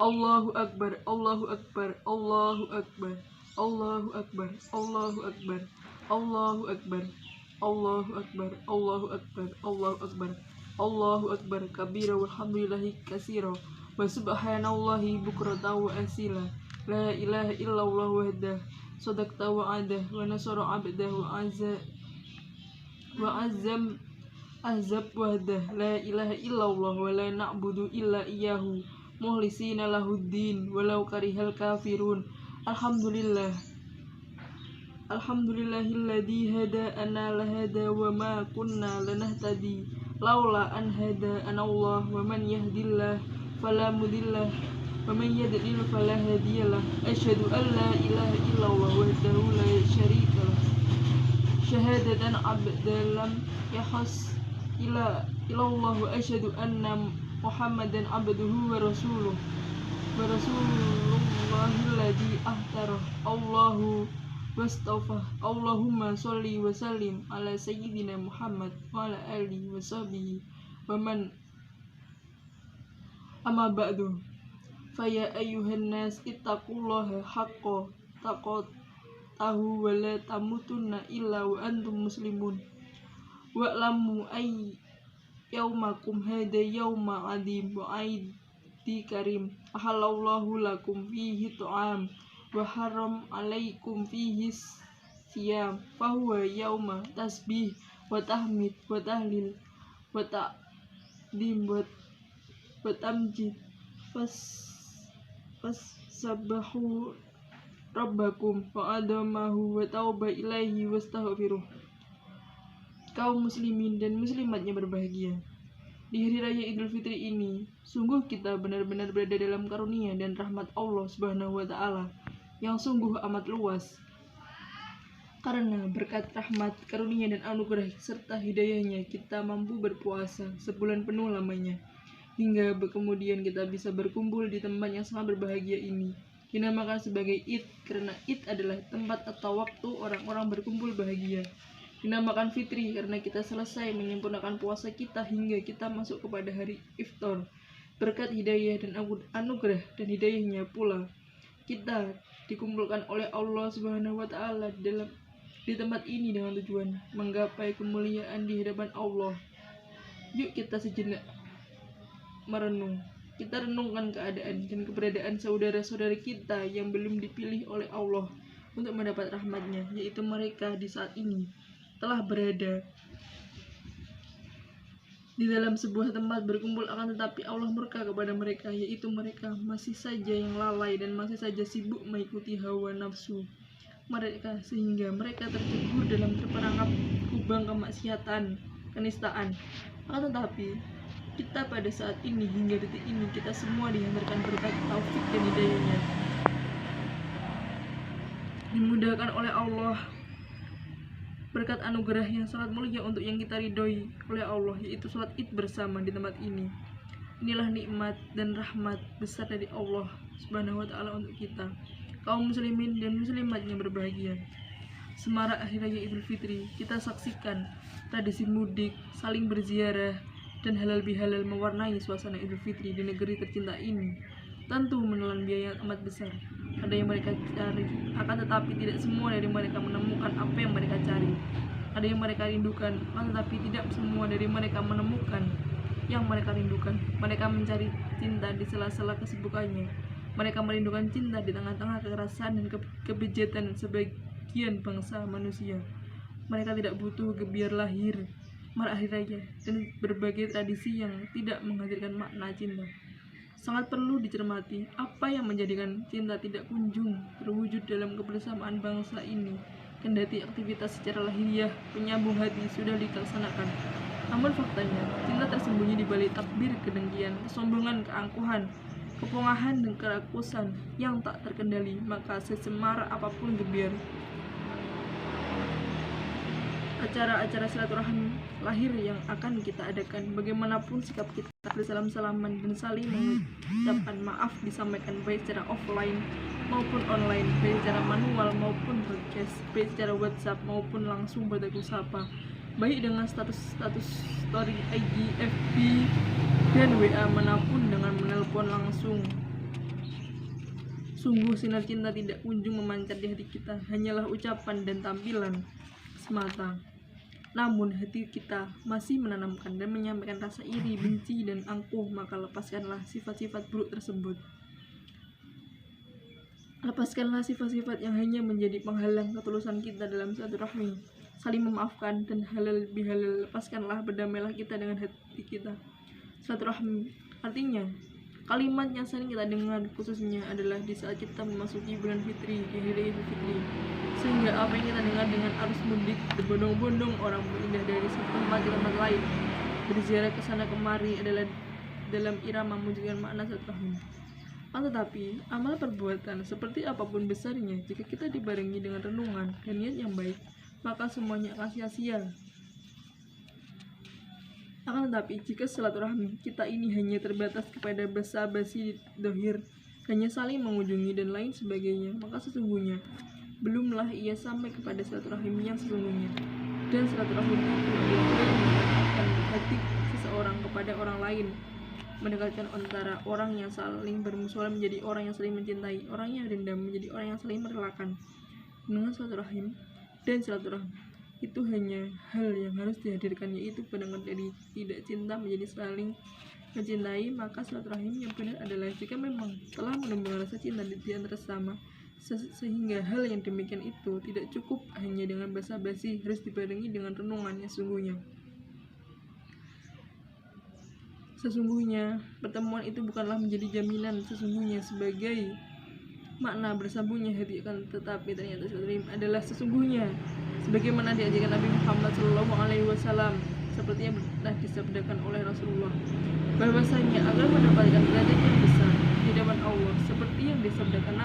Allahu Akbar, Allahu Akbar, Allahu Akbar, Allahu Akbar, Allahu Akbar, Allahu Akbar, Allahu Akbar, Allahu Akbar, Allahu Akbar, Allahu Akbar, kabira walhamdulillahi katsira wa subhanallahi bukratan wa asila. La ilaha illallah wahdah, sadaqta wa adah, wa nasara abdah wa azam azab wahdah. La ilaha illallah wa la na'budu illa iyyahu mukhlisina lahuddin walau karihal kafirun. Alhamdulillah, alhamdulillahilladzi hada'ana lahada wa ma kunna lanahtadi laula an hada'ana Allah wa man yahdillah fala mudillah wa man yudlil fala hadiyalah. Asyhadu an la ilaha illallah wahdahu la syarikalah syahadatan abdalam yahas ilallah wa asyhadu anna Muhammadan abduhu wa rasulullahilladzi ahtara Allahu wastafa. Allahumma sholli wa sallim ala sayyidina Muhammad wa ala alihi wa sahbihi wa man amma ba'du. Faya ayyuhan nas ittaqullaha haqqa taqatahu wa la tamutunna illa wa antum muslimun. Wa'lamu yaumakum hada yauma adim wa aidi karim. Ahalallahu lakum fihi tu'am wa haram alaikum fihi siyam. Fahuwa yauma tasbih wa tahmid wa tahlil wa ta'dim wa tamjid. Fasabbahu rabbakum wa adamahu wa tauba ilaihi wastaghfiruh. Kaum muslimin dan muslimatnya berbahagia. Di hari raya Idul Fitri ini, sungguh kita benar-benar berada dalam karunia dan rahmat Allah Subhanahu wa taala yang sungguh amat luas. Karena berkat rahmat, karunia dan anugerah serta hidayahnya, kita mampu berpuasa sebulan penuh lamanya. Hingga kemudian kita bisa berkumpul di tempat yang sangat berbahagia ini, dinamakan sebagai Id, karena Id adalah tempat atau waktu orang-orang berkumpul bahagia. Dinamakan Fitri karena kita selesai menyempurnakan puasa kita hingga kita masuk kepada hari iftar. Berkat hidayah dan anugerah dan hidayahnya pula, kita dikumpulkan oleh Allah Subhanahu wa taala di tempat ini dengan tujuan menggapai kemuliaan di hadapan Allah. Yuk kita sejenak merenung. Kita renungkan keadaan dan keberadaan saudara-saudara kita yang belum dipilih oleh Allah untuk mendapat rahmatnya, yaitu mereka di saat ini telah berada di dalam sebuah tempat berkumpul, akan tetapi Allah murka kepada mereka, yaitu mereka masih saja yang lalai dan masih saja sibuk mengikuti hawa nafsu mereka, sehingga mereka terjebur dalam terperangkap lubang kemaksiatan, kenistaan. Akan tetapi kita pada saat ini hingga detik ini, kita semua dihantarkan berkat taufik dan hidayahnya, dimudahkan oleh Allah berkat anugerah yang sangat mulia untuk yang kita ridhoi oleh Allah, yaitu sholat Id bersama di tempat ini. Inilah nikmat dan rahmat besar dari Allah Subhanahu wa taala untuk kita, kaum muslimin dan muslimatnya berbahagia. Semarak hari raya Idul Fitri, kita saksikan tradisi mudik, saling berziarah, dan halal bihalal mewarnai suasana Idul Fitri di negeri tercinta ini. Tentu menelan biaya yang amat besar. Ada yang mereka cari, akan tetapi tidak semua dari mereka menemukan apa yang mereka cari. Ada yang mereka rindukan, akan tetapi tidak semua dari mereka menemukan yang mereka rindukan. Mereka mencari cinta di sela-sela kesibukannya. Mereka merindukan cinta di tengah-tengah kekerasan dan kebejatan sebagian bangsa manusia. Mereka tidak butuh gebiar lahir, marah hari raya, dan berbagai tradisi yang tidak menghadirkan makna cinta. Sangat perlu dicermati apa yang menjadikan cinta tidak kunjung terwujud dalam kebersamaan bangsa ini, kendati aktivitas secara lahiriah penyambung hati sudah dilaksanakan. Namun faktanya, cinta tersembunyi di balik takbir kedengkian, kesombongan, keangkuhan, kepongahan, dan kerakusan yang tak terkendali. Maka sesemarak apapun gebiar acara-acara silaturahmi lahir yang akan kita adakan, bagaimanapun sikap kita bersalam-salaman dan saling mengucapkan maaf disampaikan baik secara offline maupun online, baik secara manual maupun podcast, baik secara WhatsApp maupun langsung bertegur sapa, baik dengan status story IG, FB, dan WA manapun, dengan menelpon langsung Sungguh sinar cinta tidak kunjung memancar di hati kita, hanyalah ucapan dan tampilan semata. Namun hati kita masih menanamkan dan menyampaikan rasa iri, benci, dan angkuh, maka lepaskanlah sifat-sifat buruk tersebut. Lepaskanlah sifat-sifat yang hanya menjadi penghalang ketulusan kita dalam silaturahmi, saling memaafkan, dan halal bihalal. Lepaskanlah, berdamailah kita dengan hati kita. Silaturahmi artinya kalimat yang sering kita dengar, khususnya adalah di saat kita memasuki bulan fitri, Idul Fitri, sehingga apa yang kita dengar dengan arus mudik, berbondong-bondong orang berpindah dari satu tempat ke tempat lain, berziarah ke sana kemari adalah dalam irama mewujudkan makna silaturahmi. Tetapi amal perbuatan seperti apapun besarnya, jika kita dibarengi dengan renungan dan niat yang baik, maka semuanya akan sia-sia. Akan tetapi jika silaturahmi kita ini hanya terbatas kepada basa-basi dohir, hanya saling mengunjungi dan lain sebagainya, maka sesungguhnya belumlah ia sampai kepada silaturahmi yang sesungguhnya. Dan silaturahmi itu adalah mendekatkan hati seseorang kepada orang lain, mendekatkan antara orang yang saling bermusuhan menjadi orang yang saling mencintai, orang yang dendam menjadi orang yang saling merelakan. Dengan silaturahim dan silaturahmi itu hanya hal yang harus dihadirkan, yaitu pandangan dari tidak cinta menjadi saling mencintai. Maka silaturahim yang benar adalah jika memang telah menumbuhkan rasa cinta di antara sesama, sehingga hal yang demikian itu tidak cukup hanya dengan basa-basi, harus dibarengi dengan renungan yang sungguhnya. Sesungguhnya pertemuan itu bukanlah menjadi jaminan sesungguhnya sebagai makna bersambungnya hati, akan tetapi ternyata silaturahim adalah sesungguhnya sebagaimana diajarkan Nabi Muhammad SAW, seperti yang telah disabdakan oleh Rasulullah, bahwasanya agar mendapatkan derajat yang besar di hadapan Allah, seperti yang disabdakan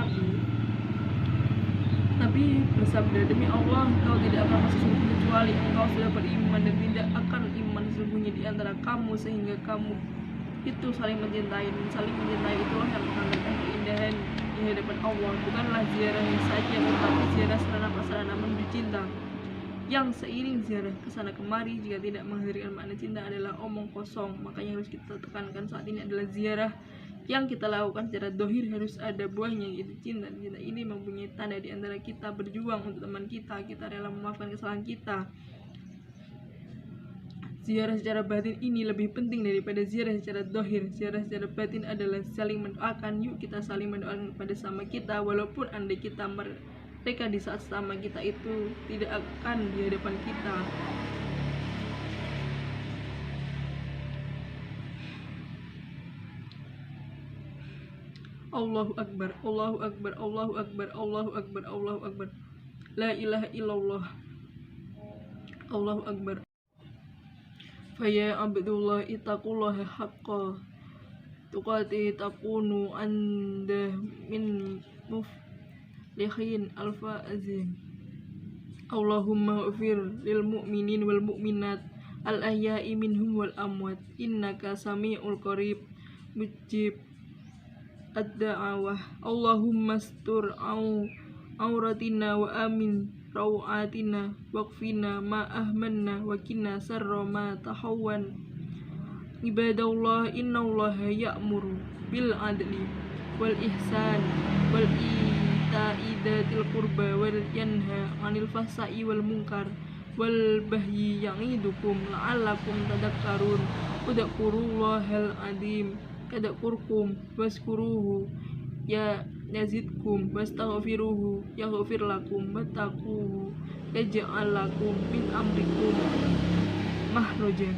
Nabi bersabda, demi Allah, engkau tidak akan masuk surga kecuali engkau sudah beriman, dan tidak akan iman sesungguhnya di antara kamu sehingga kamu itu saling mencintai, dan saling mencintai itulah yang menghantarkan keindahan di hadapan Allah. Bukanlah ziarah saja, tetapi ziarah sarana prasarana menuju cinta, yang seiring ziarah kesana kemari jika tidak menghadirkan makna cinta adalah omong kosong. Makanya harus kita tekankan saat ini adalah ziarah yang kita lakukan secara dohir harus ada buahnya, yaitu cinta. Cinta ini mempunyai tanda di antara kita berjuang untuk teman kita, kita rela memaafkan kesalahan kita. Ziarah secara batin ini lebih penting daripada ziarah secara dohir. Ziarah secara batin adalah saling mendoakan. Yuk kita saling mendoakan kepada sama kita, walaupun andai kita mereka di saat sama kita itu tidak akan di hadapan kita. Allahu Akbar, Allahu Akbar, Allahu Akbar, Allahu Akbar, Allahu Akbar. La ilaha illallah. Allahu Akbar. Faya abdullah ittaqullaha haqqa tuqatih takunu anda min muflihin al-faizin. Allahumma ighfir lil mu'minin wal mu'minat al ahya'i minhum wal amwat, innaka sami'ul qarib mujib ad-da'awah. Allahumma astur auratina wa amin rawatina waqfina ma ahmanna wa qina sarra ma tahawwan. Ibadallah, innallaha ya'muru bil adli wal ihsan wal ita'i dzatil qurba wal yanha 'anil fahsya'i wal munkar wal bahyi ya'idukum la'allakum tadhakkarun. Udhkurullahal adzim kadzakurkum waskuruhu yazidkum wastaghfiruhu yaghfir lakum wattaquhu yaj'al lakum min amrikum mahrajan.